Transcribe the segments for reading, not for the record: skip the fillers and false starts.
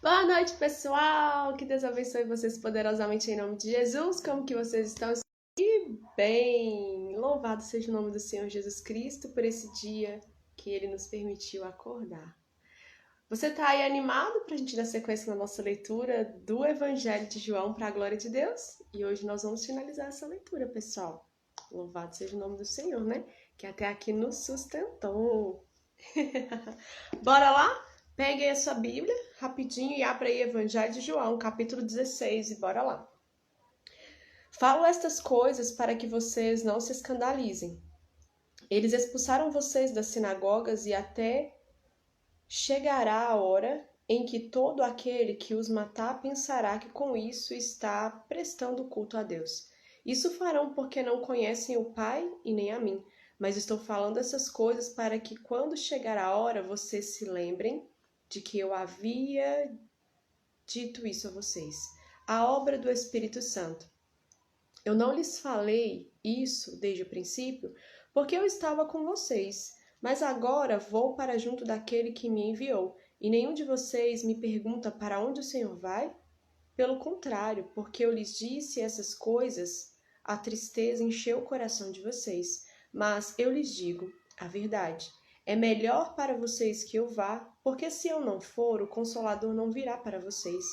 Boa noite, pessoal! Que Deus abençoe vocês poderosamente em nome de Jesus. Como que vocês estão? E bem, louvado seja o nome do Senhor Jesus Cristo por esse dia que Ele nos permitiu acordar. Você está aí animado para a gente dar sequência na nossa leitura do Evangelho de João para a glória de Deus? E hoje nós vamos finalizar essa leitura, pessoal. Louvado seja o nome do Senhor, né? Que até aqui nos sustentou. Bora lá? Pegue aí a sua Bíblia rapidinho e abra aí Evangelho de João, capítulo 16, e bora lá. Falo estas coisas para que vocês não se escandalizem. Eles expulsaram vocês das sinagogas e até chegará a hora em que todo aquele que os matar pensará que com isso está prestando culto a Deus. Isso farão porque não conhecem o Pai e nem a mim. Mas estou falando essas coisas para que quando chegar a hora vocês se lembrem de que eu havia dito isso a vocês. A obra do Espírito Santo. Eu não lhes falei isso desde o princípio, porque eu estava com vocês, mas agora vou para junto daquele que me enviou, e nenhum de vocês me pergunta para onde o Senhor vai? Pelo contrário, porque eu lhes disse essas coisas, a tristeza encheu o coração de vocês. Mas eu lhes digo a verdade. É melhor para vocês que eu vá, porque se eu não for, o Consolador não virá para vocês.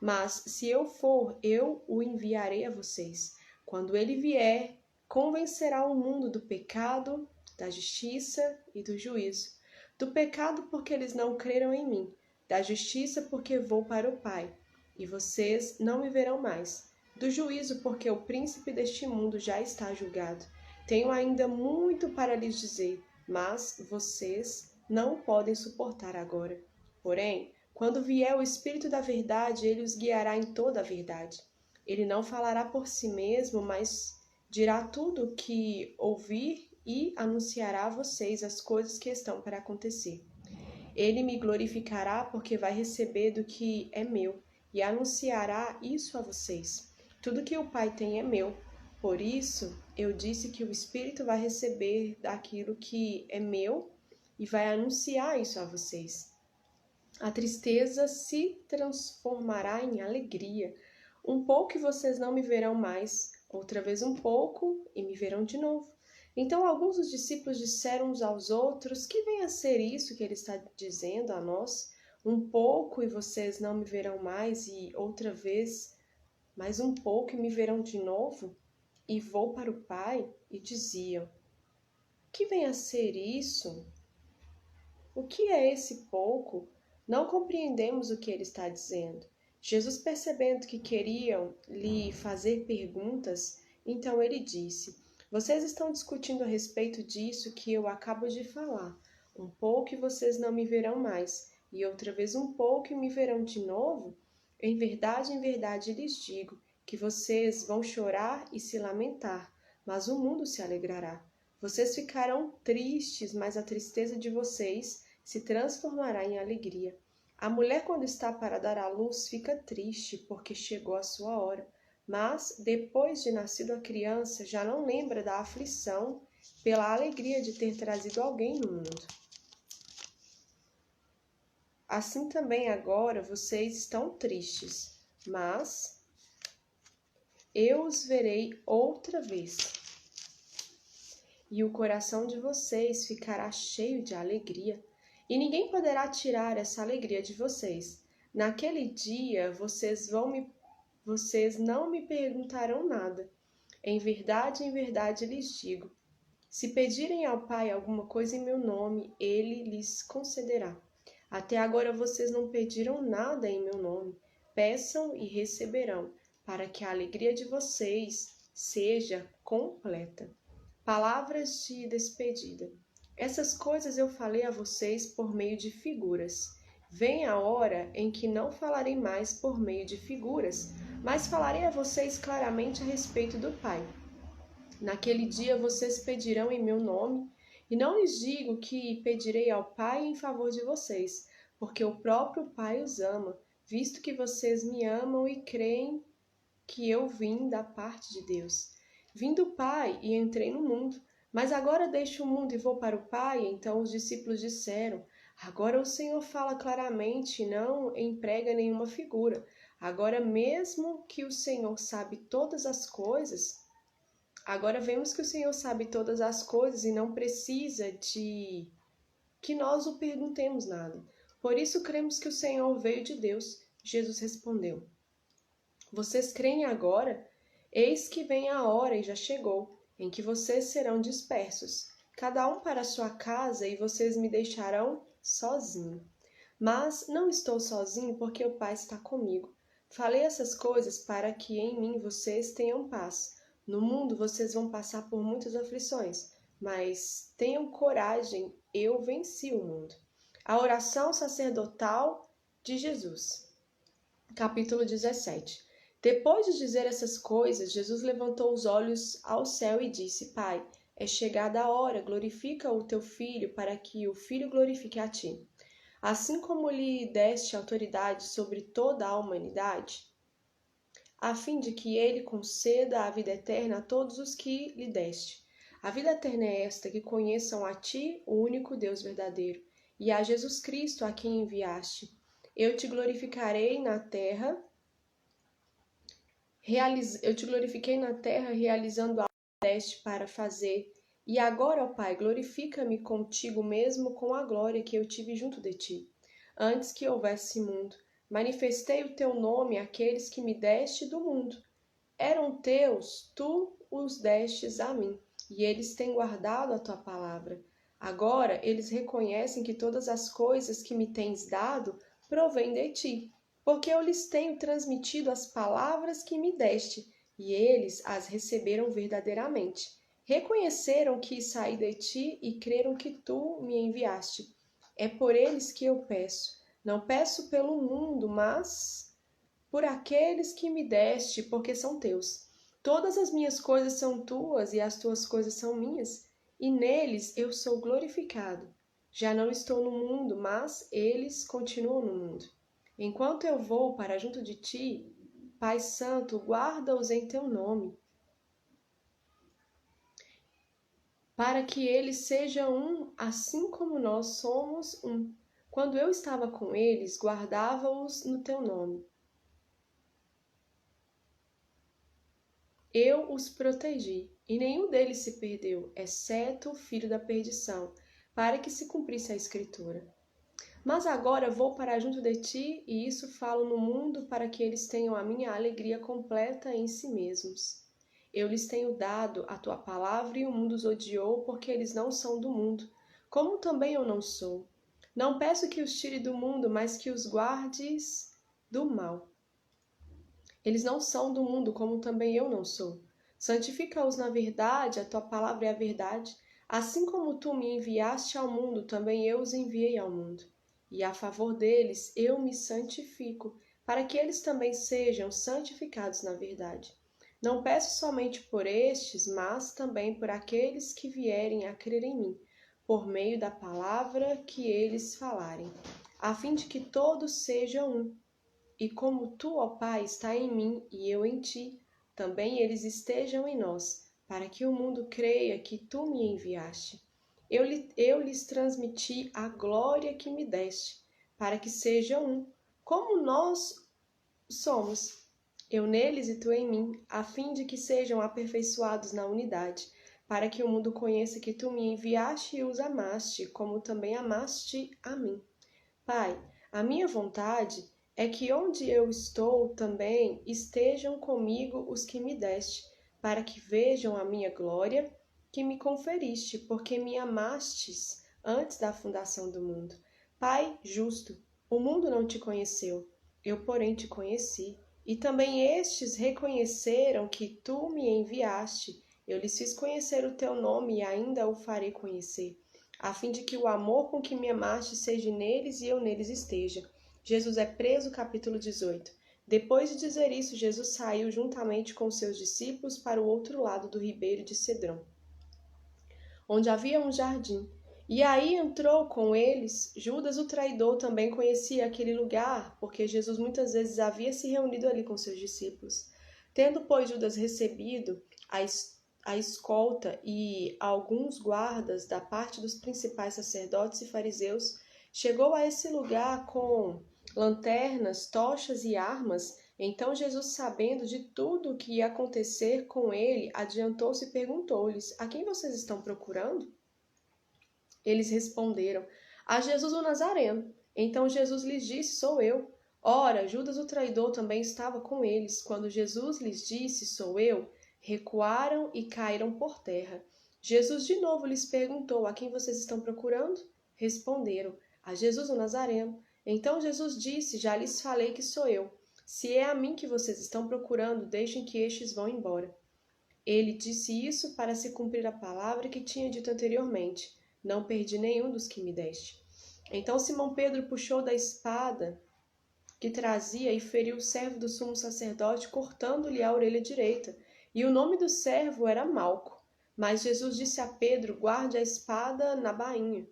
Mas se eu for, eu o enviarei a vocês. Quando ele vier, convencerá o mundo do pecado, da justiça e do juízo. Do pecado, porque eles não creram em mim. Da justiça, porque vou para o Pai e vocês não me verão mais. Do juízo, porque o príncipe deste mundo já está julgado. Tenho ainda muito para lhes dizer, mas vocês não podem suportar agora. Porém, quando vier o Espírito da verdade, ele os guiará em toda a verdade. Ele não falará por si mesmo, mas dirá tudo o que ouvir e anunciará a vocês as coisas que estão para acontecer. Ele me glorificará porque vai receber do que é meu e anunciará isso a vocês. Tudo que o Pai tem é meu. Por isso, eu disse que o Espírito vai receber daquilo que é meu e vai anunciar isso a vocês. A tristeza se transformará em alegria. Um pouco e vocês não me verão mais, outra vez um pouco e me verão de novo. Então alguns dos discípulos disseram uns aos outros: que vem a ser isso que ele está dizendo a nós? Um pouco e vocês não me verão mais, e outra vez mais um pouco e me verão de novo? E vou para o Pai? E diziam: que vem a ser isso? O que é esse pouco? Não compreendemos o que ele está dizendo. Jesus, percebendo que queriam lhe fazer perguntas, então ele disse: vocês estão discutindo a respeito disso que eu acabo de falar. Um pouco e vocês não me verão mais, e outra vez um pouco e me verão de novo? Em verdade lhes digo que vocês vão chorar e se lamentar, mas o mundo se alegrará. Vocês ficarão tristes, mas a tristeza de vocês se transformará em alegria. A mulher, quando está para dar à luz, fica triste, porque chegou a sua hora. Mas, depois de nascido a criança, já não lembra da aflição pela alegria de ter trazido alguém no mundo. Assim também agora vocês estão tristes, mas eu os verei outra vez. E o coração de vocês ficará cheio de alegria. E ninguém poderá tirar essa alegria de vocês. Naquele dia vocês não me perguntarão nada. Em verdade lhes digo: se pedirem ao Pai alguma coisa em meu nome, ele lhes concederá. Até agora vocês não pediram nada em meu nome. Peçam e receberão, para que a alegria de vocês seja completa. Palavras de despedida. Essas coisas eu falei a vocês por meio de figuras. Vem a hora em que não falarei mais por meio de figuras, mas falarei a vocês claramente a respeito do Pai. Naquele dia vocês pedirão em meu nome, e não lhes digo que pedirei ao Pai em favor de vocês, porque o próprio Pai os ama, visto que vocês me amam e creem que eu vim da parte de Deus. Vim do Pai e entrei no mundo, mas agora deixo o mundo e vou para o Pai. Então os discípulos disseram: Agora o Senhor fala claramente e não emprega nenhuma figura. Agora, mesmo que o Senhor sabe todas as coisas, agora vemos que o Senhor sabe todas as coisas e não precisa de que nós o perguntemos nada. Por isso cremos que o Senhor veio de Deus. Jesus respondeu: Vocês creem agora? Eis que vem a hora e já chegou, em que vocês serão dispersos, cada um para a sua casa, e vocês me deixarão sozinho. Mas não estou sozinho, porque o Pai está comigo. Falei essas coisas para que em mim vocês tenham paz. No mundo vocês vão passar por muitas aflições, mas tenham coragem, eu venci o mundo. A oração sacerdotal de Jesus. Capítulo 17. Depois de dizer essas coisas, Jesus levantou os olhos ao céu e disse: Pai, é chegada a hora, glorifica o teu Filho, para que o Filho glorifique a ti. Assim como lhe deste autoridade sobre toda a humanidade, a fim de que ele conceda a vida eterna a todos os que lhe deste. A vida eterna é esta, que conheçam a ti, o único Deus verdadeiro, e a Jesus Cristo, a quem enviaste. Eu te glorificarei na terra, eu te glorifiquei na terra, realizando algo que deste para fazer. E agora, ó Pai, glorifica-me contigo mesmo com a glória que eu tive junto de ti. Antes que houvesse mundo, manifestei o teu nome àqueles que me deste do mundo. Eram teus, tu os destes a mim, e eles têm guardado a tua palavra. Agora eles reconhecem que todas as coisas que me tens dado provêm de ti, porque eu lhes tenho transmitido as palavras que me deste, e eles as receberam verdadeiramente. Reconheceram que saí de ti e creram que tu me enviaste. É por eles que eu peço. Não peço pelo mundo, mas por aqueles que me deste, porque são teus. Todas as minhas coisas são tuas e as tuas coisas são minhas, e neles eu sou glorificado. Já não estou no mundo, mas eles continuam no mundo. Enquanto eu vou para junto de ti, Pai Santo, guarda-os em teu nome, para que eles sejam um, assim como nós somos um. Quando eu estava com eles, guardava-os no teu nome. Eu os protegi, e nenhum deles se perdeu, exceto o filho da perdição, para que se cumprisse a Escritura. Mas agora vou para junto de ti, e isso falo no mundo, para que eles tenham a minha alegria completa em si mesmos. Eu lhes tenho dado a tua palavra, e o mundo os odiou, porque eles não são do mundo, como também eu não sou. Não peço que os tire do mundo, mas que os guardes do mal. Eles não são do mundo, como também eu não sou. Santifica-os na verdade, a tua palavra é a verdade. Assim como tu me enviaste ao mundo, também eu os enviei ao mundo. E a favor deles eu me santifico, para que eles também sejam santificados na verdade. Não peço somente por estes, mas também por aqueles que vierem a crer em mim, por meio da palavra que eles falarem, a fim de que todos sejam um. E como tu, ó Pai, está em mim e eu em ti, também eles estejam em nós, para que o mundo creia que tu me enviaste. Eu lhes transmiti a glória que me deste, para que sejam um, como nós somos, eu neles e tu em mim, a fim de que sejam aperfeiçoados na unidade, para que o mundo conheça que tu me enviaste e os amaste, como também amaste a mim. Pai, a minha vontade é que onde eu estou também estejam comigo os que me deste, para que vejam a minha glória que me conferiste, porque me amastes antes da fundação do mundo. Pai justo, o mundo não te conheceu, eu, porém, te conheci. E também estes reconheceram que tu me enviaste. Eu lhes fiz conhecer o teu nome e ainda o farei conhecer, a fim de que o amor com que me amaste seja neles e eu neles esteja. Jesus é preso, capítulo 18. Depois de dizer isso, Jesus saiu juntamente com seus discípulos para o outro lado do ribeiro de Cedrão, onde havia um jardim. E aí entrou com eles. Judas, o traidor, também conhecia aquele lugar, porque Jesus muitas vezes havia se reunido ali com seus discípulos. Tendo, pois, Judas recebido a escolta e alguns guardas da parte dos principais sacerdotes e fariseus, Chegou a esse lugar com lanternas, tochas e armas. Então Jesus, sabendo de tudo o que ia acontecer com ele, adiantou-se e perguntou-lhes: A quem vocês estão procurando? Eles responderam: A Jesus o Nazareno. Então Jesus lhes disse: Sou eu. Ora, Judas o traidor também estava com eles. Quando Jesus lhes disse: Sou eu, recuaram e caíram por terra. Jesus de novo lhes perguntou: A quem vocês estão procurando? Responderam: A Jesus o Nazareno. Então Jesus disse: Já lhes falei que sou eu. Se é a mim que vocês estão procurando, deixem que estes vão embora. Ele disse isso para se cumprir a palavra que tinha dito anteriormente: Não perdi nenhum dos que me deste. Então Simão Pedro puxou da espada que trazia e feriu o servo do sumo sacerdote, cortando-lhe a orelha direita. E o nome do servo era Malco. Mas Jesus disse a Pedro: Guarde a espada na bainha.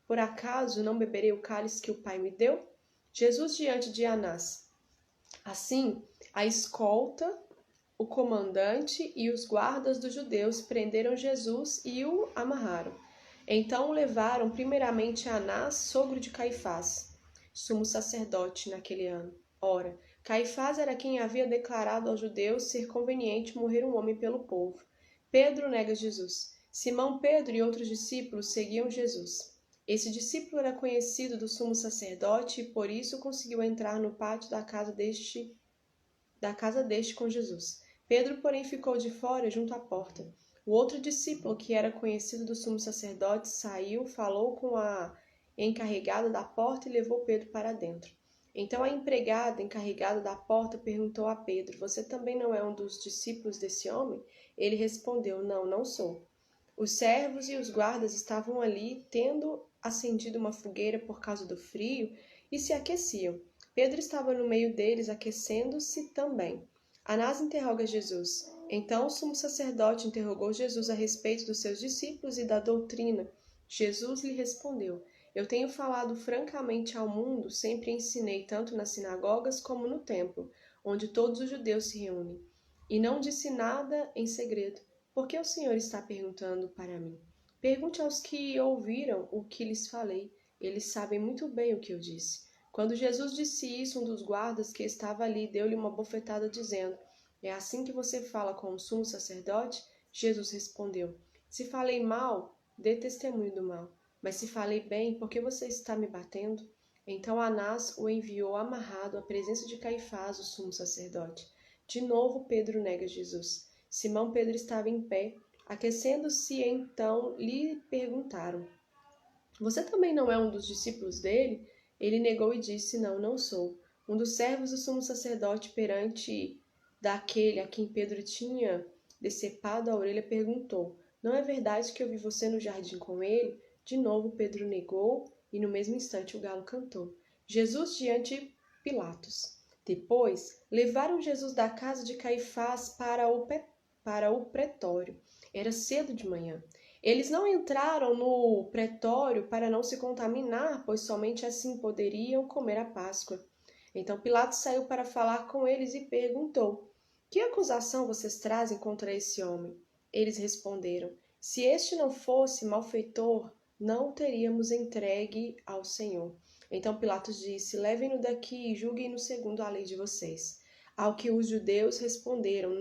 Por acaso não beberei o cálice que o Pai me deu? Jesus diante de Anás. Assim, a escolta, o comandante e os guardas dos judeus prenderam Jesus e o amarraram. Então o levaram primeiramente a Anás, sogro de Caifás, sumo sacerdote naquele ano. Ora, Caifás era quem havia declarado aos judeus ser conveniente morrer um homem pelo povo. Pedro nega Jesus. Simão Pedro e outros discípulos seguiam Jesus. Esse discípulo era conhecido do sumo sacerdote e por isso conseguiu entrar no pátio da casa deste com Jesus. Pedro, porém, ficou de fora, junto à porta. O outro discípulo, que era conhecido do sumo sacerdote, saiu, falou com a encarregada da porta e levou Pedro para dentro. Então a empregada encarregada da porta perguntou a Pedro: Você também não é um dos discípulos desse homem? Ele respondeu: Não, não sou. Os servos e os guardas estavam ali, tendo acendido uma fogueira por causa do frio, e se aqueciam. Pedro estava no meio deles, aquecendo-se também. Anás interroga Jesus. Então o sumo sacerdote interrogou Jesus a respeito dos seus discípulos e da doutrina. Jesus lhe respondeu: Eu tenho falado francamente ao mundo, sempre ensinei tanto nas sinagogas como no templo, onde todos os judeus se reúnem. E não disse nada em segredo. Por que o Senhor está perguntando para mim? Pergunte aos que ouviram o que lhes falei. Eles sabem muito bem o que eu disse. Quando Jesus disse isso, um dos guardas que estava ali deu-lhe uma bofetada, dizendo: É assim que você fala com o sumo sacerdote? Jesus respondeu: Se falei mal, dê testemunho do mal. Mas se falei bem, por que você está me batendo? Então Anás o enviou amarrado à presença de Caifás, o sumo sacerdote. De novo Pedro nega Jesus. Simão Pedro estava em pé, aquecendo-se, então lhe perguntaram: Você também não é um dos discípulos dele? Ele negou e disse: Não, não sou. Um dos servos do sumo sacerdote, perante daquele a quem Pedro tinha decepado a orelha, perguntou: Não é verdade que eu vi você no jardim com ele? De novo Pedro negou, e no mesmo instante o galo cantou. Jesus diante de Pilatos. Depois, levaram Jesus da casa de Caifás para o pretório. Era cedo de manhã. Eles não entraram no pretório para não se contaminar, pois somente assim poderiam comer a Páscoa. Então Pilatos saiu para falar com eles e perguntou: Que acusação vocês trazem contra esse homem? Eles responderam: Se este não fosse malfeitor, não o teríamos entregue ao Senhor. Então Pilatos disse: Levem-no daqui e julguem-no segundo a lei de vocês. Ao que os judeus responderam: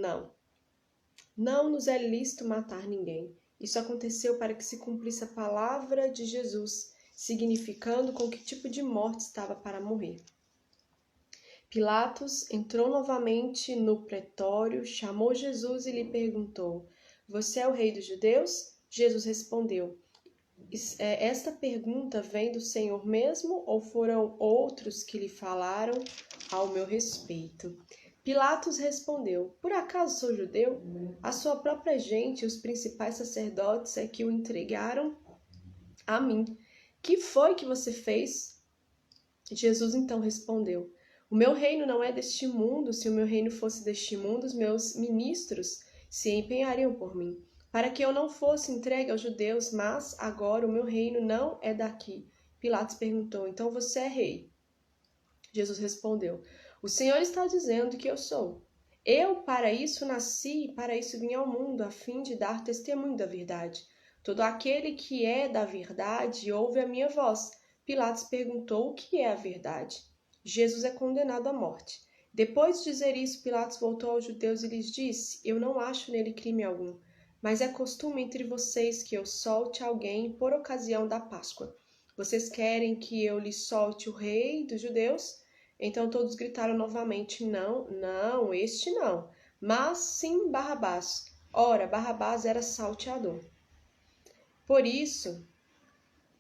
Não nos é lícito matar ninguém. Isso aconteceu para que se cumprisse a palavra de Jesus, significando com que tipo de morte estava para morrer. Pilatos entrou novamente no pretório, chamou Jesus e lhe perguntou: Você é o rei dos judeus? Jesus respondeu: Esta pergunta vem do Senhor mesmo ou foram outros que lhe falaram ao meu respeito? Pilatos respondeu: Por acaso sou judeu? A sua própria gente e os principais sacerdotes é que o entregaram a mim. Que foi que você fez? Jesus então respondeu: O meu reino não é deste mundo. Se o meu reino fosse deste mundo, os meus ministros se empenhariam por mim, para que eu não fosse entregue aos judeus, mas agora o meu reino não é daqui. Pilatos perguntou: Então você é rei? Jesus respondeu: O Senhor está dizendo que eu sou. Eu para isso nasci e para isso vim ao mundo, a fim de dar testemunho da verdade. Todo aquele que é da verdade ouve a minha voz. Pilatos perguntou o que é a verdade. Jesus é condenado à morte. Depois de dizer isso, Pilatos voltou aos judeus e lhes disse: Eu não acho nele crime algum, mas é costume entre vocês que eu solte alguém por ocasião da Páscoa. Vocês querem que eu lhes solte o rei dos judeus? Então todos gritaram novamente: Não, não, este não, mas sim Barrabás. Ora, Barrabás era salteador. Por isso,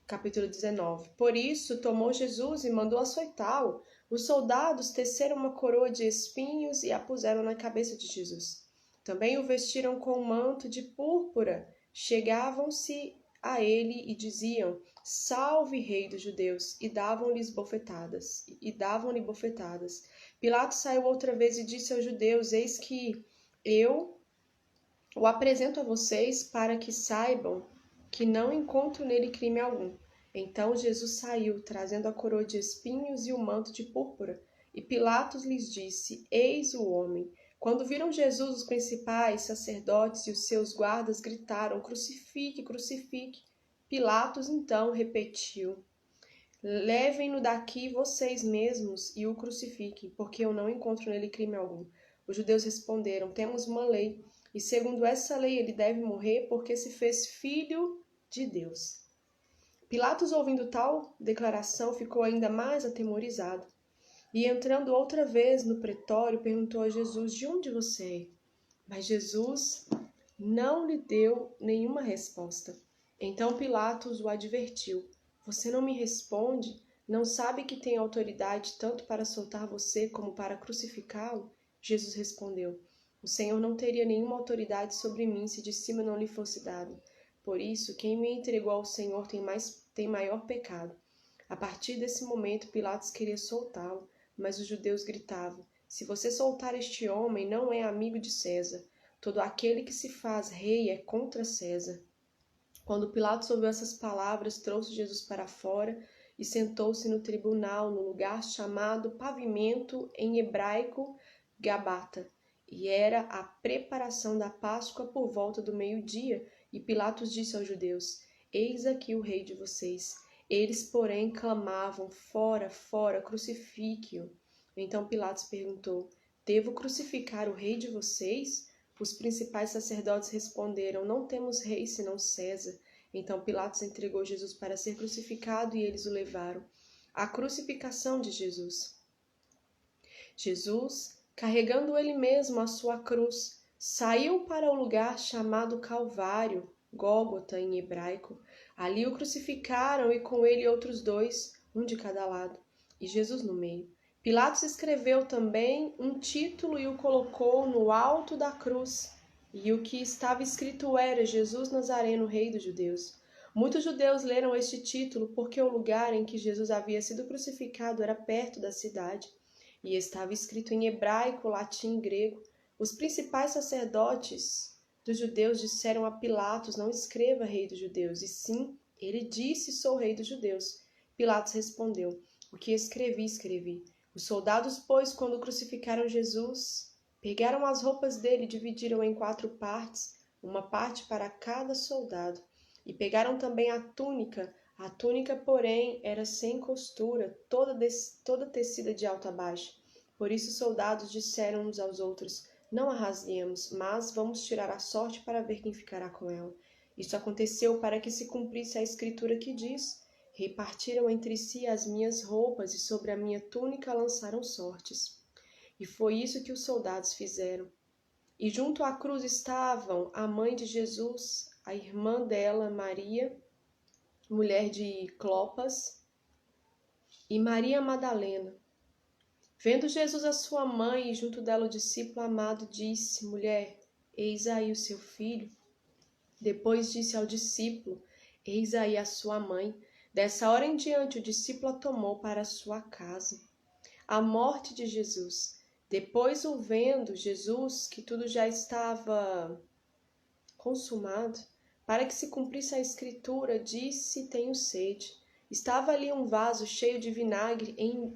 capítulo 19. Por isso, tomou Jesus e mandou açoitá-lo. Os soldados teceram uma coroa de espinhos e a puseram na cabeça de Jesus. Também o vestiram com um manto de púrpura. Chegavam-se a ele e diziam: Salve, Rei dos Judeus! E davam-lhe bofetadas. Pilatos saiu outra vez e disse aos judeus: Eis que eu o apresento a vocês para que saibam que não encontro nele crime algum. Então Jesus saiu, trazendo a coroa de espinhos e o manto de púrpura. E Pilatos lhes disse: Eis o homem. Quando viram Jesus, os principais sacerdotes e os seus guardas gritaram: Crucifique, crucifique. Pilatos então repetiu: Levem-no daqui vocês mesmos e o crucifiquem, porque eu não encontro nele crime algum. Os judeus responderam: Temos uma lei, e segundo essa lei ele deve morrer porque se fez filho de Deus. Pilatos, ouvindo tal declaração, ficou ainda mais atemorizado. E entrando outra vez no pretório, perguntou a Jesus: De onde você é? Mas Jesus não lhe deu nenhuma resposta. Então Pilatos o advertiu: Você não me responde? Não sabe que tem autoridade tanto para soltar você como para crucificá-lo? Jesus respondeu: O Senhor não teria nenhuma autoridade sobre mim se de cima não lhe fosse dado. Por isso, quem me entregou ao Senhor tem maior pecado. A partir desse momento, Pilatos queria soltá-lo, mas os judeus gritavam: Se você soltar este homem, não é amigo de César. Todo aquele que se faz rei é contra César. Quando Pilatos ouviu essas palavras, trouxe Jesus para fora e sentou-se no tribunal, no lugar chamado Pavimento, em hebraico, Gabata. E era a preparação da Páscoa por volta do meio-dia, e Pilatos disse aos judeus: Eis aqui o rei de vocês. Eles, porém, clamavam: Fora, fora, crucifique-o. Então Pilatos perguntou: Devo crucificar o rei de vocês? Os principais sacerdotes responderam: Não temos rei senão César. Então Pilatos entregou Jesus para ser crucificado e eles o levaram. A crucificação de Jesus. Jesus, carregando ele mesmo a sua cruz, saiu para o lugar chamado Calvário, Gólgota em hebraico. Ali o crucificaram e com ele outros dois, um de cada lado, e Jesus no meio. Pilatos escreveu também um título e o colocou no alto da cruz. E o que estava escrito era: Jesus Nazareno, Rei dos Judeus. Muitos judeus leram este título porque o lugar em que Jesus havia sido crucificado era perto da cidade. E estava escrito em hebraico, latim e grego. Os principais sacerdotes dos judeus disseram a Pilatos: Não escreva Rei dos Judeus, e sim, ele disse: Sou Rei dos Judeus. Pilatos respondeu: O que escrevi, escrevi. Os soldados, pois, quando crucificaram Jesus, pegaram as roupas dele e dividiram em 4 partes, uma parte para cada soldado. E pegaram também a túnica. A túnica, porém, era sem costura, toda tecida de alto a baixo. Por isso os soldados disseram uns aos outros: Não a rasguemos, mas vamos tirar a sorte para ver quem ficará com ela. Isso aconteceu para que se cumprisse a escritura que diz: Repartiram entre si as minhas roupas e sobre a minha túnica lançaram sortes. E foi isso que os soldados fizeram. E junto à cruz estavam a mãe de Jesus, a irmã dela, Maria, mulher de Clopas, e Maria Madalena. Vendo Jesus a sua mãe e junto dela o discípulo amado, disse: Mulher, eis aí o seu filho. Depois disse ao discípulo: Eis aí a sua mãe. Dessa hora em diante, o discípulo a tomou para a sua casa. A morte de Jesus. Depois, o vendo Jesus, que tudo já estava consumado, para que se cumprisse a escritura, disse: Tenho sede. Estava ali um vaso cheio de vinagre,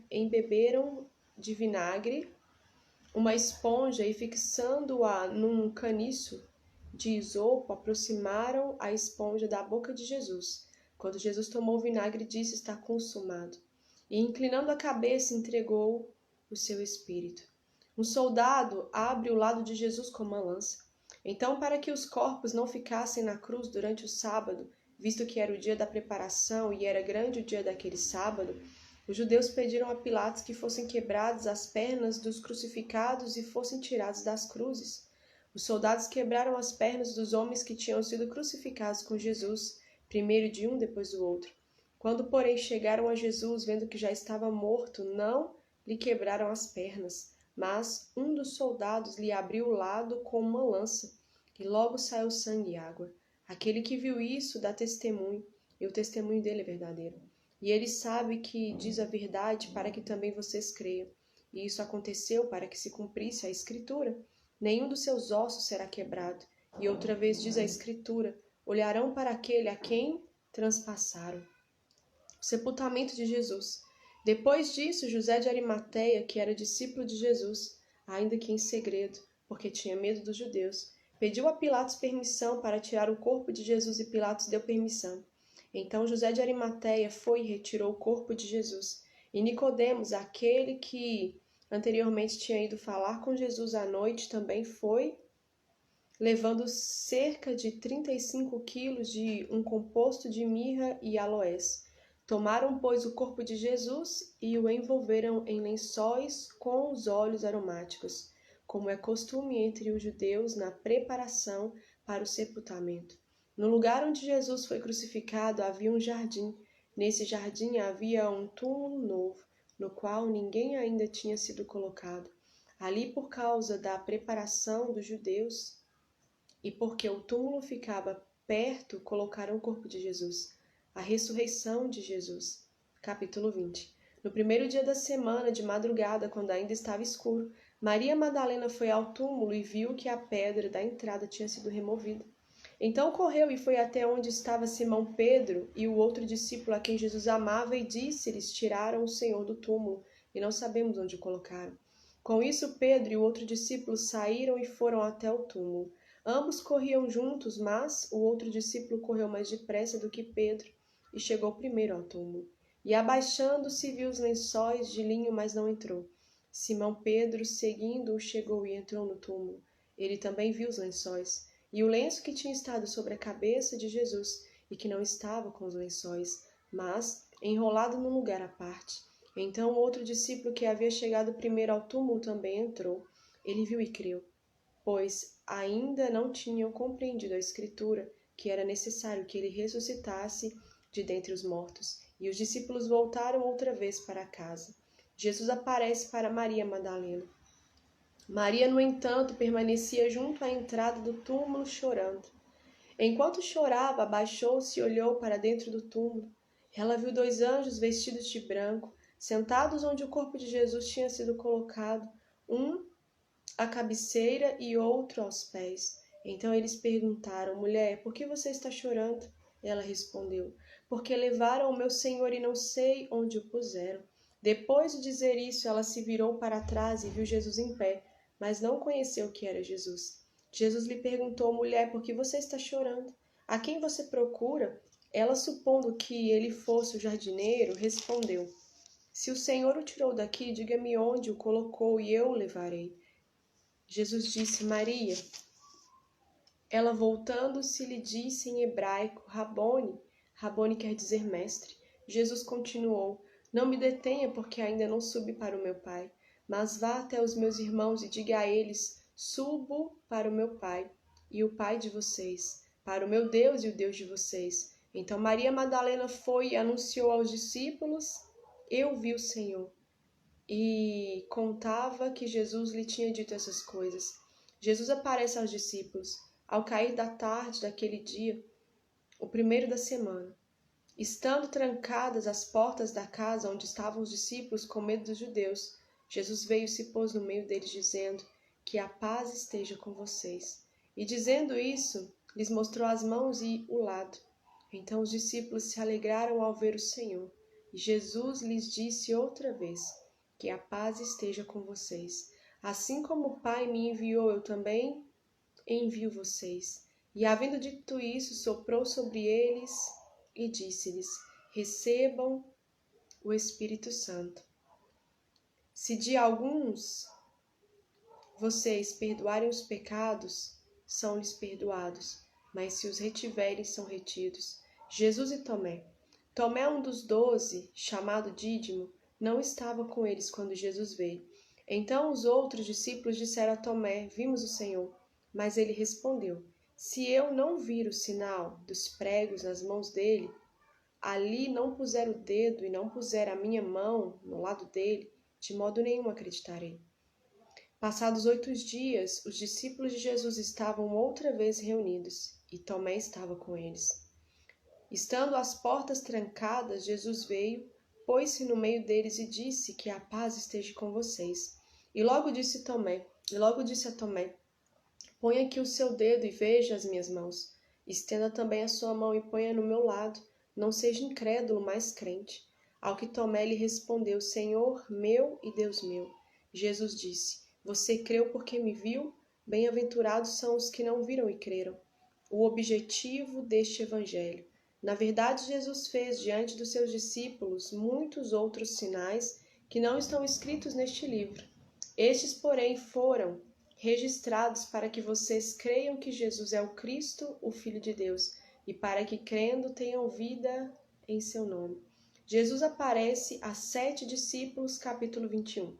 embeberam de vinagre uma esponja e, fixando-a num caniço de isopo, aproximaram a esponja da boca de Jesus. Quando Jesus tomou o vinagre, disse: está consumado. E, inclinando a cabeça, entregou o seu espírito. Um soldado abre o lado de Jesus com uma lança. Então, para que os corpos não ficassem na cruz durante o sábado, visto que era o dia da preparação e era grande o dia daquele sábado, os judeus pediram a Pilatos que fossem quebradas as pernas dos crucificados e fossem tirados das cruzes. Os soldados quebraram as pernas dos homens que tinham sido crucificados com Jesus, primeiro de um, depois do outro. Quando, porém, chegaram a Jesus, vendo que já estava morto, não lhe quebraram as pernas, mas um dos soldados lhe abriu o lado com uma lança, e logo saiu sangue e água. Aquele que viu isso dá testemunho, e o testemunho dele é verdadeiro. E ele sabe que diz a verdade para que também vocês creiam. E isso aconteceu para que se cumprisse a Escritura. Nenhum dos seus ossos será quebrado. E outra vez diz a Escritura: olharão para aquele a quem transpassaram. O sepultamento de Jesus. Depois disso, José de Arimateia, que era discípulo de Jesus, ainda que em segredo, porque tinha medo dos judeus, pediu a Pilatos permissão para tirar o corpo de Jesus, e Pilatos deu permissão. Então José de Arimateia foi e retirou o corpo de Jesus. E Nicodemos, aquele que anteriormente tinha ido falar com Jesus à noite, também foi, levando cerca de 35 quilos de um composto de mirra e aloés. Tomaram, pois, o corpo de Jesus e o envolveram em lençóis com os óleos aromáticos, como é costume entre os judeus na preparação para o sepultamento. No lugar onde Jesus foi crucificado havia um jardim. Nesse jardim havia um túmulo novo, no qual ninguém ainda tinha sido colocado. Ali, por causa da preparação dos judeus e porque o túmulo ficava perto, colocaram o corpo de Jesus. A ressurreição de Jesus. Capítulo 20. No primeiro dia da semana, de madrugada, quando ainda estava escuro, Maria Madalena foi ao túmulo e viu que a pedra da entrada tinha sido removida. Então correu e foi até onde estava Simão Pedro e o outro discípulo a quem Jesus amava e disse-lhes: tiraram o Senhor do túmulo e não sabemos onde o colocaram. Com isso, Pedro e o outro discípulo saíram e foram até o túmulo. Ambos corriam juntos, mas o outro discípulo correu mais depressa do que Pedro e chegou primeiro ao túmulo. E abaixando-se, viu os lençóis de linho, mas não entrou. Simão Pedro, seguindo-o, chegou e entrou no túmulo. Ele também viu os lençóis e o lenço que tinha estado sobre a cabeça de Jesus, e que não estava com os lençóis, mas enrolado num lugar à parte. Então o outro discípulo que havia chegado primeiro ao túmulo também entrou. Ele viu e creu, pois ainda não tinham compreendido a Escritura, que era necessário que ele ressuscitasse de dentre os mortos. E os discípulos voltaram outra vez para casa. Jesus aparece para Maria Madalena. Maria, no entanto, permanecia junto à entrada do túmulo chorando. Enquanto chorava, abaixou-se e olhou para dentro do túmulo. Ela viu 2 anjos vestidos de branco, sentados onde o corpo de Jesus tinha sido colocado, um à cabeceira e outro aos pés. Então eles perguntaram: mulher, por que você está chorando? Ela respondeu: porque levaram o meu Senhor e não sei onde o puseram. Depois de dizer isso, ela se virou para trás e viu Jesus em pé, mas não conheceu que era Jesus. Jesus lhe perguntou: mulher, por que você está chorando? A quem você procura? Ela, supondo que ele fosse o jardineiro, respondeu: se o Senhor o tirou daqui, diga-me onde o colocou e eu o levarei. Jesus disse: Maria. Ela, voltando-se, lhe disse em hebraico: Rabone. Rabone quer dizer mestre. Jesus continuou: não me detenha, porque ainda não subi para o meu Pai. Mas vá até os meus irmãos e diga a eles: subo para o meu Pai e o Pai de vocês, para o meu Deus e o Deus de vocês. Então Maria Madalena foi e anunciou aos discípulos: eu vi o Senhor. E contava que Jesus lhe tinha dito essas coisas. Jesus aparece aos discípulos ao cair da tarde daquele dia, o primeiro da semana. Estando trancadas as portas da casa onde estavam os discípulos com medo dos judeus, Jesus veio e se pôs no meio deles, dizendo: que a paz esteja com vocês. E dizendo isso, lhes mostrou as mãos e o lado. Então os discípulos se alegraram ao ver o Senhor. E Jesus lhes disse outra vez: que a paz esteja com vocês. Assim como o Pai me enviou, eu também envio vocês. E havendo dito isso, soprou sobre eles e disse-lhes: recebam o Espírito Santo. Se de alguns vocês perdoarem os pecados, são-lhes perdoados, mas se os retiverem, são retidos. Jesus e Tomé. Tomé, um dos 12, chamado Dídimo, não estava com eles quando Jesus veio. Então os outros discípulos disseram a Tomé: vimos o Senhor. Mas ele respondeu: se eu não vir o sinal dos pregos nas mãos dele, ali não puser o dedo e não puser a minha mão no lado dele, de modo nenhum acreditarei. Passados 8 dias, os discípulos de Jesus estavam outra vez reunidos, e Tomé estava com eles. Estando as portas trancadas, Jesus veio, pôs-se no meio deles e disse: que a paz esteja com vocês. E logo disse a Tomé: ponha aqui o seu dedo e veja as minhas mãos. Estenda também a sua mão e ponha no meu lado. Não seja incrédulo, mas crente. Ao que Tomé lhe respondeu: Senhor meu e Deus meu. Jesus disse: você creu porque me viu? Bem-aventurados são os que não viram e creram. O objetivo deste evangelho. Na verdade, Jesus fez diante dos seus discípulos muitos outros sinais que não estão escritos neste livro. Estes, porém, foram registrados para que vocês creiam que Jesus é o Cristo, o Filho de Deus, e para que, crendo, tenham vida em seu nome. Jesus aparece a 7 discípulos, capítulo 21.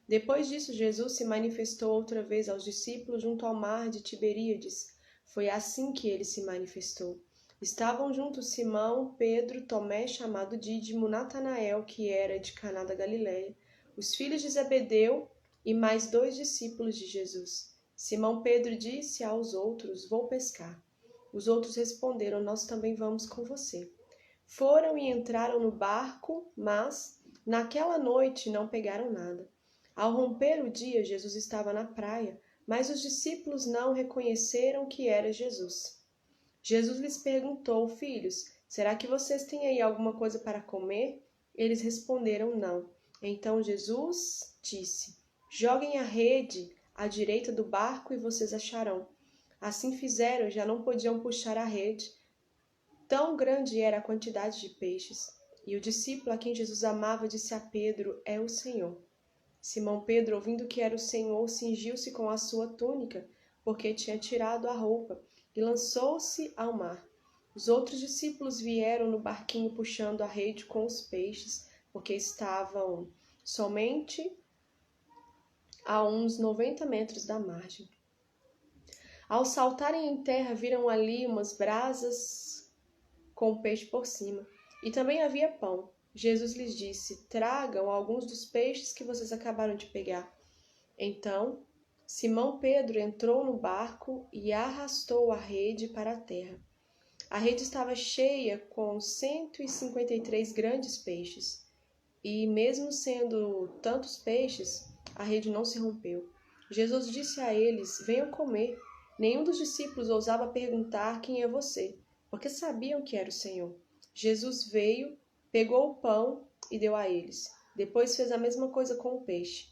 Depois disso, Jesus se manifestou outra vez aos discípulos junto ao mar de Tiberíades. Foi assim que ele se manifestou. Estavam juntos Simão, Pedro, Tomé, chamado Dídimo, Natanael, que era de Caná da Galileia, os filhos de Zebedeu e mais 2 discípulos de Jesus. Simão Pedro disse aos outros: vou pescar. Os outros responderam: nós também vamos com você. Foram e entraram no barco, mas naquela noite não pegaram nada. Ao romper o dia, Jesus estava na praia, mas os discípulos não reconheceram que era Jesus. Jesus lhes perguntou: filhos, será que vocês têm aí alguma coisa para comer? Eles responderam: não. Então Jesus disse: joguem a rede à direita do barco e vocês acharão. Assim fizeram e já não podiam puxar a rede. Tão grande era a quantidade de peixes. E o discípulo a quem Jesus amava disse a Pedro: é o Senhor. Simão Pedro, ouvindo que era o Senhor, cingiu-se com a sua túnica, porque tinha tirado a roupa, e lançou-se ao mar. Os outros discípulos vieram no barquinho puxando a rede com os peixes, porque estavam somente a uns 90 metros da margem. Ao saltarem em terra, viram ali umas brasas com peixe por cima, e também havia pão. Jesus lhes disse: tragam alguns dos peixes que vocês acabaram de pegar. Então, Simão Pedro entrou no barco e arrastou a rede para a terra. A rede estava cheia com 153 grandes peixes, e mesmo sendo tantos peixes, a rede não se rompeu. Jesus disse a eles: venham comer. Nenhum dos discípulos ousava perguntar: quem é você? Porque sabiam que era o Senhor. Jesus veio, pegou o pão e deu a eles. Depois fez a mesma coisa com o peixe.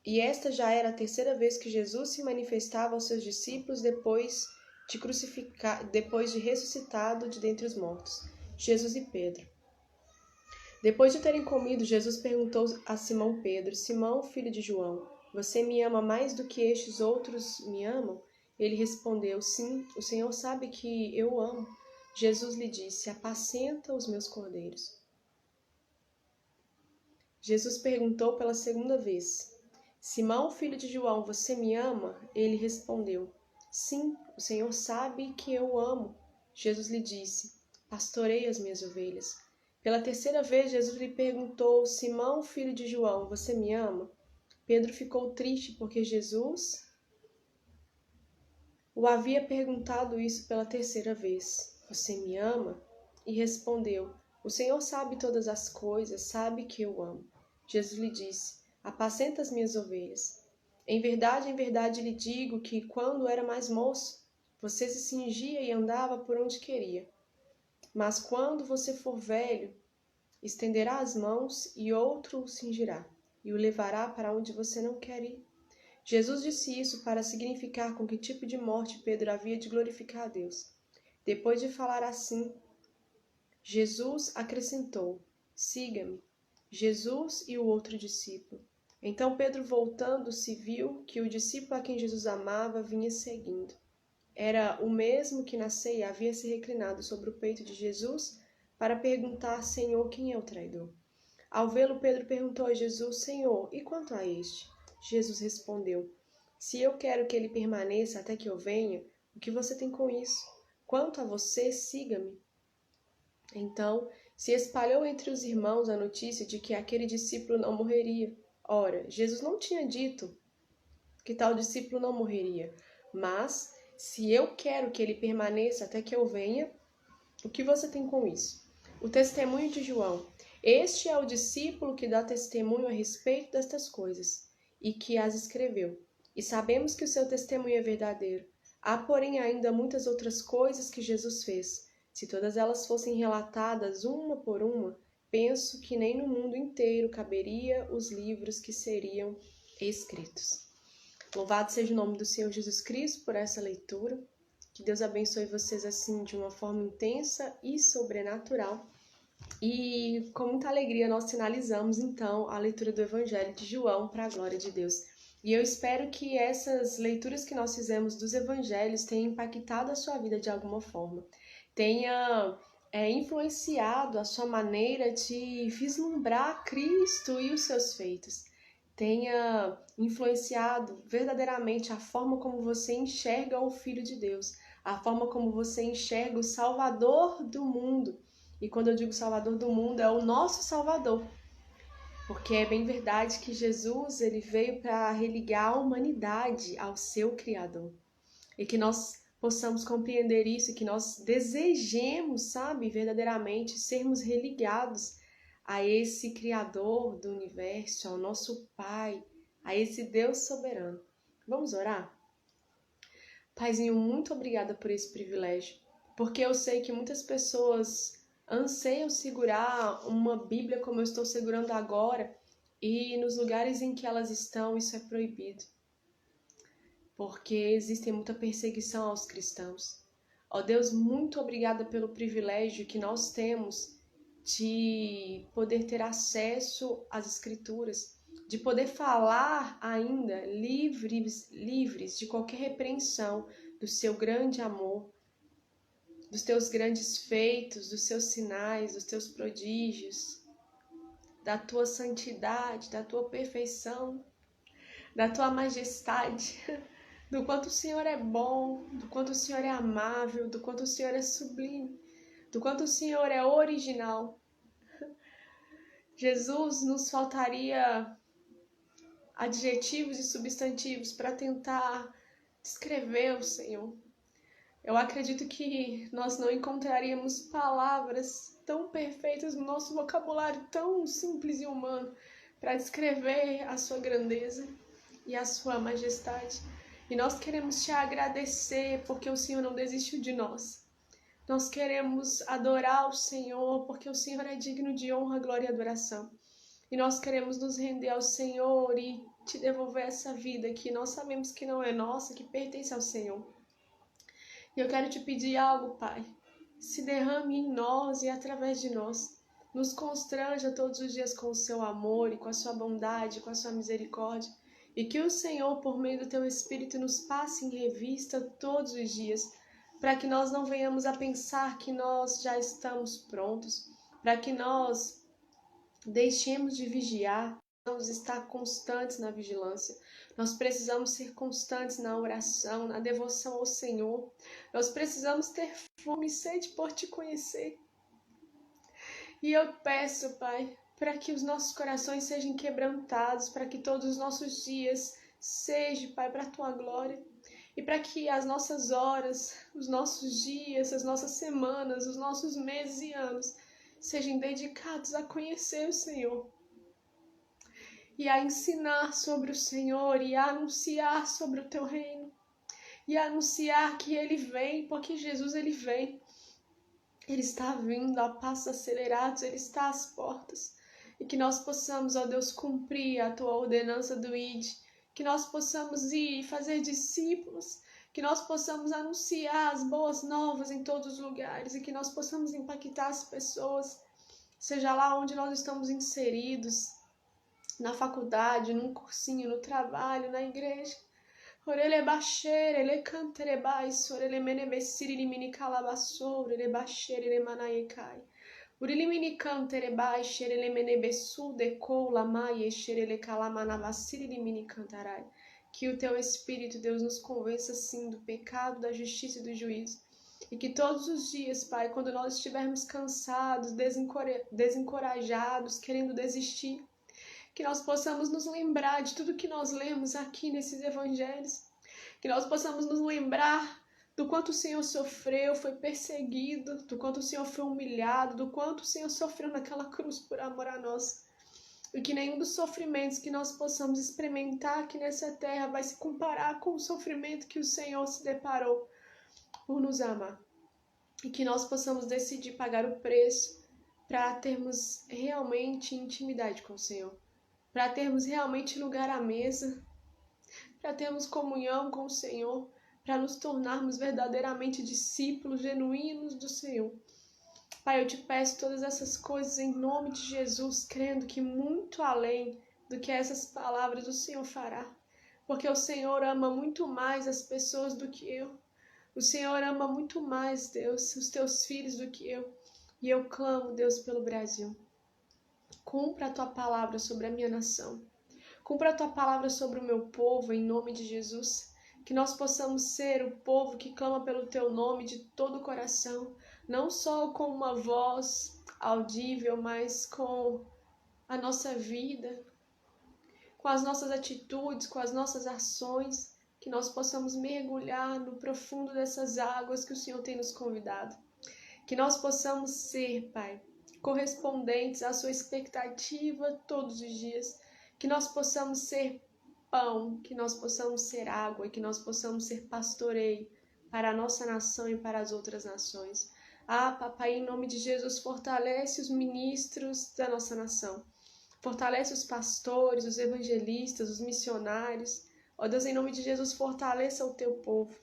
E esta já era a 3ª vez que Jesus se manifestava aos seus discípulos depois de ressuscitado de dentre os mortos. Jesus e Pedro. Depois de terem comido, Jesus perguntou a Simão Pedro: Simão, filho de João, você me ama mais do que estes outros me amam? Ele respondeu: sim, o Senhor sabe que eu amo. Jesus lhe disse: apacenta os meus cordeiros. Jesus perguntou pela 2ª vez: Simão, filho de João, você me ama? Ele respondeu: sim, o Senhor sabe que eu amo. Jesus lhe disse: pastorei as minhas ovelhas. Pela 3ª vez, Jesus lhe perguntou: Simão, filho de João, você me ama? Pedro ficou triste porque Jesus o havia perguntado isso pela 3ª vez: você me ama? E respondeu: o Senhor sabe todas as coisas, sabe que eu amo. Jesus lhe disse: apacenta as minhas ovelhas. Em verdade lhe digo que, quando era mais moço, você se cingia e andava por onde queria. Mas quando você for velho, estenderá as mãos e outro o cingirá, e o levará para onde você não quer ir. Jesus disse isso para significar com que tipo de morte Pedro havia de glorificar a Deus. Depois de falar assim, Jesus acrescentou: siga-me. Jesus e o outro discípulo. Então Pedro, voltando-se, viu que o discípulo a quem Jesus amava vinha seguindo. Era o mesmo que na ceia havia se reclinado sobre o peito de Jesus para perguntar: Senhor, quem é o traidor? Ao vê-lo, Pedro perguntou a Jesus: Senhor, e quanto a este? Jesus respondeu: se eu quero que ele permaneça até que eu venha, o que você tem com isso? Quanto a você, siga-me. Então se espalhou entre os irmãos a notícia de que aquele discípulo não morreria. Ora, Jesus não tinha dito que tal discípulo não morreria, mas se eu quero que ele permaneça até que eu venha, o que você tem com isso? O testemunho de João. Este é o discípulo que dá testemunho a respeito destas coisas e que as escreveu. E sabemos que o seu testemunho é verdadeiro. Há, porém, ainda muitas outras coisas que Jesus fez. Se todas elas fossem relatadas uma por uma, penso que nem no mundo inteiro caberia os livros que seriam escritos. Louvado seja o nome do Senhor Jesus Cristo por essa leitura. Que Deus abençoe vocês assim de uma forma intensa e sobrenatural. E com muita alegria nós finalizamos então a leitura do Evangelho de João para a glória de Deus. E eu espero que essas leituras que nós fizemos dos Evangelhos tenham impactado a sua vida de alguma forma, tenha influenciado a sua maneira de vislumbrar Cristo e os seus feitos, tenha influenciado verdadeiramente a forma como você enxerga o Filho de Deus, a forma como você enxerga o Salvador do mundo. E quando eu digo Salvador do mundo, é o nosso Salvador. Porque é bem verdade que Jesus ele veio para religar a humanidade ao seu Criador. E que nós possamos compreender isso, que nós desejemos, sabe, verdadeiramente sermos religados a esse Criador do universo, ao nosso Pai, a esse Deus soberano. Vamos orar? Paizinho, muito obrigada por esse privilégio, porque eu sei que muitas pessoas anseiam segurar uma Bíblia como eu estou segurando agora, e nos lugares em que elas estão isso é proibido, porque existe muita perseguição aos cristãos. Ó Deus, muito obrigada pelo privilégio que nós temos de poder ter acesso às Escrituras, de poder falar ainda livres de qualquer repreensão do seu grande amor, dos teus grandes feitos, dos seus sinais, dos teus prodígios, da tua santidade, da tua perfeição, da tua majestade, do quanto o Senhor é bom, do quanto o Senhor é amável, do quanto o Senhor é sublime, do quanto o Senhor é original. Jesus, nos faltaria adjetivos e substantivos para tentar descrever o Senhor. Eu acredito que nós não encontraríamos palavras tão perfeitas no nosso vocabulário tão simples e humano para descrever a sua grandeza e a sua majestade. E nós queremos te agradecer porque o Senhor não desistiu de nós. Nós queremos adorar o Senhor porque o Senhor é digno de honra, glória e adoração. E nós queremos nos render ao Senhor e te devolver essa vida que nós sabemos que não é nossa, que pertence ao Senhor. E eu quero te pedir algo, Pai. Se derrame em nós e através de nós. Nos constranja todos os dias com o seu amor e com a sua bondade, com a sua misericórdia. E que o Senhor, por meio do teu Espírito, nos passe em revista todos os dias, para que nós não venhamos a pensar que nós já estamos prontos, para que nós deixemos de vigiar, precisamos estar constantes na vigilância. Nós precisamos ser constantes na oração, na devoção ao Senhor. Nós precisamos ter fome e sede por te conhecer. E eu peço, Pai, para que os nossos corações sejam quebrantados, para que todos os nossos dias sejam, Pai, para a Tua glória. E para que as nossas horas, os nossos dias, as nossas semanas, os nossos meses e anos sejam dedicados a conhecer o Senhor. E a ensinar sobre o Senhor, e a anunciar sobre o Teu reino. E a anunciar que Ele vem, porque Jesus Ele vem. Ele está vindo a passos acelerados, Ele está às portas. E que nós possamos, ó Deus, cumprir a Tua ordenança do ID. Que nós possamos ir e fazer discípulos. que nós possamos anunciar as boas novas em todos os lugares e que nós possamos impactar as pessoas, seja lá onde nós estamos inseridos, na faculdade, num cursinho, no trabalho, na igreja. Orele baxere, ele cantere baiso, orele menebessiri limini calabasso, orele baxere, ele manaiecai. Urili mini cantere baixere, ele menebessu, decola, maie, xerele calamanavassiri limini cantarai. Que o teu Espírito, Deus, nos convença, sim, do pecado, da justiça e do juízo. E que todos os dias, Pai, quando nós estivermos cansados, desencorajados, querendo desistir, que nós possamos nos lembrar de tudo que nós lemos aqui nesses evangelhos, que nós possamos nos lembrar do quanto o Senhor sofreu, foi perseguido, do quanto o Senhor foi humilhado, do quanto o Senhor sofreu naquela cruz por amor a nós. E que nenhum dos sofrimentos que nós possamos experimentar aqui nessa terra vai se comparar com o sofrimento que o Senhor se deparou por nos amar. E que nós possamos decidir pagar o preço para termos realmente intimidade com o Senhor, para termos realmente lugar à mesa, para termos comunhão com o Senhor, para nos tornarmos verdadeiramente discípulos genuínos do Senhor. Pai, eu te peço todas essas coisas em nome de Jesus, crendo que muito além do que essas palavras o Senhor fará, porque o Senhor ama muito mais as pessoas do que eu. O Senhor ama muito mais, Deus, os teus filhos do que eu. E eu clamo, Deus, pelo Brasil. Cumpra a tua palavra sobre a minha nação. Cumpra a tua palavra sobre o meu povo, em nome de Jesus. Que nós possamos ser o povo que clama pelo teu nome de todo o coração. Não só com uma voz audível, mas com a nossa vida, com as nossas atitudes, com as nossas ações. Que nós possamos mergulhar no profundo dessas águas que o Senhor tem nos convidado. Que nós possamos ser, Pai, correspondentes à sua expectativa todos os dias. Que nós possamos ser pão, que nós possamos ser água e que nós possamos ser pastoreio para a nossa nação e para as outras nações. Ah, Papai, em nome de Jesus, fortalece os ministros da nossa nação. Fortalece os pastores, os evangelistas, os missionários. Ó Deus, em nome de Jesus, fortaleça o teu povo.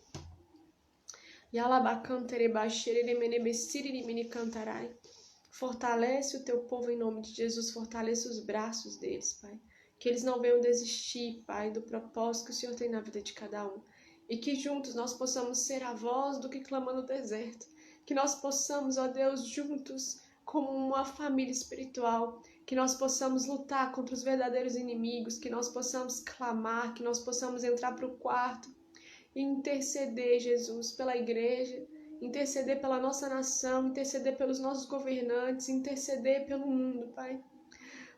Fortalece o teu povo em nome de Jesus, fortaleça os braços deles, Pai. Que eles não venham desistir, Pai, do propósito que o Senhor tem na vida de cada um. E que juntos nós possamos ser a voz do que clama no deserto. Que nós possamos, ó Deus, juntos, como uma família espiritual, que nós possamos lutar contra os verdadeiros inimigos, que nós possamos clamar, que nós possamos entrar para o quarto e interceder, Jesus, pela igreja, interceder pela nossa nação, interceder pelos nossos governantes, interceder pelo mundo, Pai.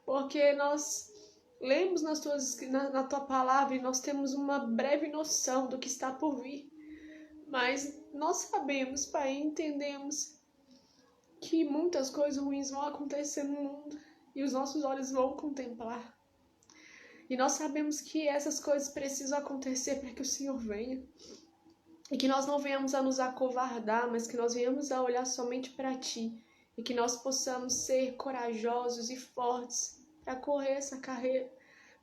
Porque nós lemos na tua palavra e nós temos uma breve noção do que está por vir. Mas nós sabemos, Pai, entendemos que muitas coisas ruins vão acontecer no mundo e os nossos olhos vão contemplar. E nós sabemos que essas coisas precisam acontecer para que o Senhor venha. E que nós não venhamos a nos acovardar, mas que nós venhamos a olhar somente para Ti. E que nós possamos ser corajosos e fortes para correr essa carreira,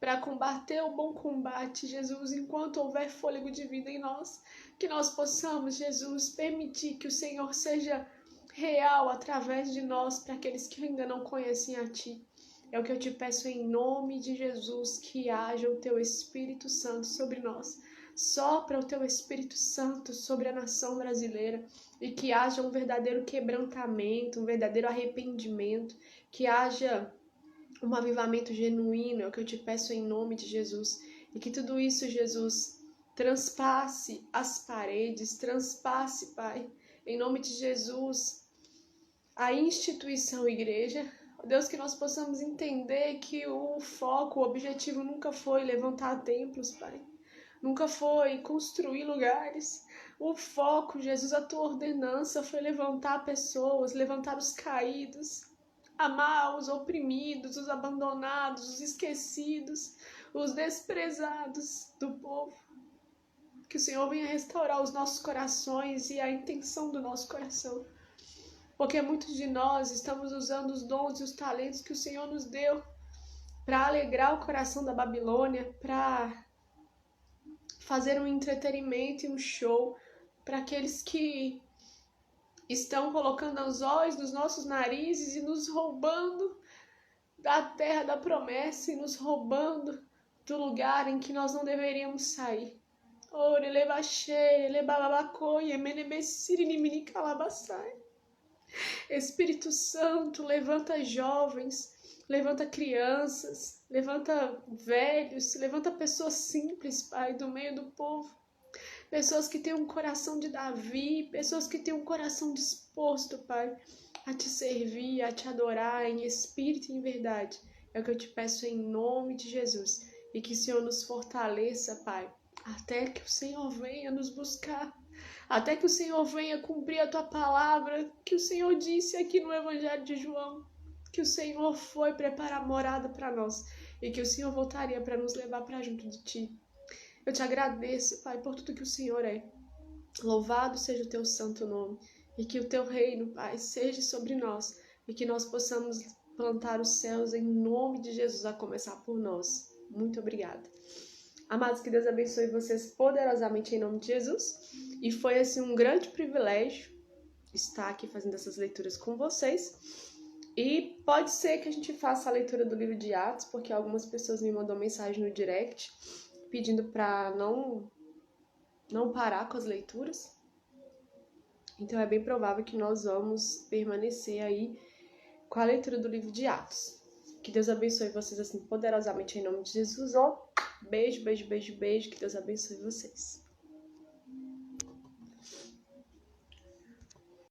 para combater o bom combate, Jesus, enquanto houver fôlego de vida em nós. Que nós possamos, Jesus, permitir que o Senhor seja real através de nós para aqueles que ainda não conhecem a Ti. É o que eu te peço em nome de Jesus, que haja o Teu Espírito Santo sobre nós. Sopra o Teu Espírito Santo sobre a nação brasileira e que haja um verdadeiro quebrantamento, um verdadeiro arrependimento, que haja um avivamento genuíno, é o que eu te peço em nome de Jesus. E que tudo isso, Jesus, transpasse as paredes, transpasse, Pai, em nome de Jesus, a instituição igreja. Deus, que nós possamos entender que o foco, o objetivo nunca foi levantar templos, Pai. Nunca foi construir lugares. O foco, Jesus, a tua ordenança foi levantar pessoas, levantar os caídos, amar os oprimidos, os abandonados, os esquecidos, os desprezados do povo. Que o Senhor venha restaurar os nossos corações e a intenção do nosso coração. Porque muitos de nós estamos usando os dons e os talentos que o Senhor nos deu para alegrar o coração da Babilônia, para fazer um entretenimento e um show para aqueles que estão colocando anzóis nos nossos narizes e nos roubando da terra da promessa e nos roubando do lugar em que nós não deveríamos sair. Espírito Santo, levanta jovens, levanta crianças, levanta velhos, levanta pessoas simples, Pai, do meio do povo. Pessoas que têm um coração de Davi, pessoas que têm um coração disposto, Pai, a te servir, a te adorar em espírito e em verdade. É o que eu te peço em nome de Jesus. E que o Senhor nos fortaleça, Pai, até que o Senhor venha nos buscar. Até que o Senhor venha cumprir a tua palavra, que o Senhor disse aqui no Evangelho de João, que o Senhor foi preparar morada para nós e que o Senhor voltaria para nos levar para junto de ti. Eu te agradeço, Pai, por tudo que o Senhor é. Louvado seja o teu santo nome e que o teu reino, Pai, seja sobre nós e que nós possamos plantar os céus em nome de Jesus, a começar por nós. Muito obrigada. Amados, que Deus abençoe vocês poderosamente em nome de Jesus. E foi assim um grande privilégio estar aqui fazendo essas leituras com vocês. E pode ser que a gente faça a leitura do livro de Atos, porque algumas pessoas me mandam mensagem no direct pedindo para não parar com as leituras. Então é bem provável que nós vamos permanecer aí com a leitura do livro de Atos. Que Deus abençoe vocês assim poderosamente em nome de Jesus. Ó, beijo, beijo, beijo, beijo. Que Deus abençoe vocês.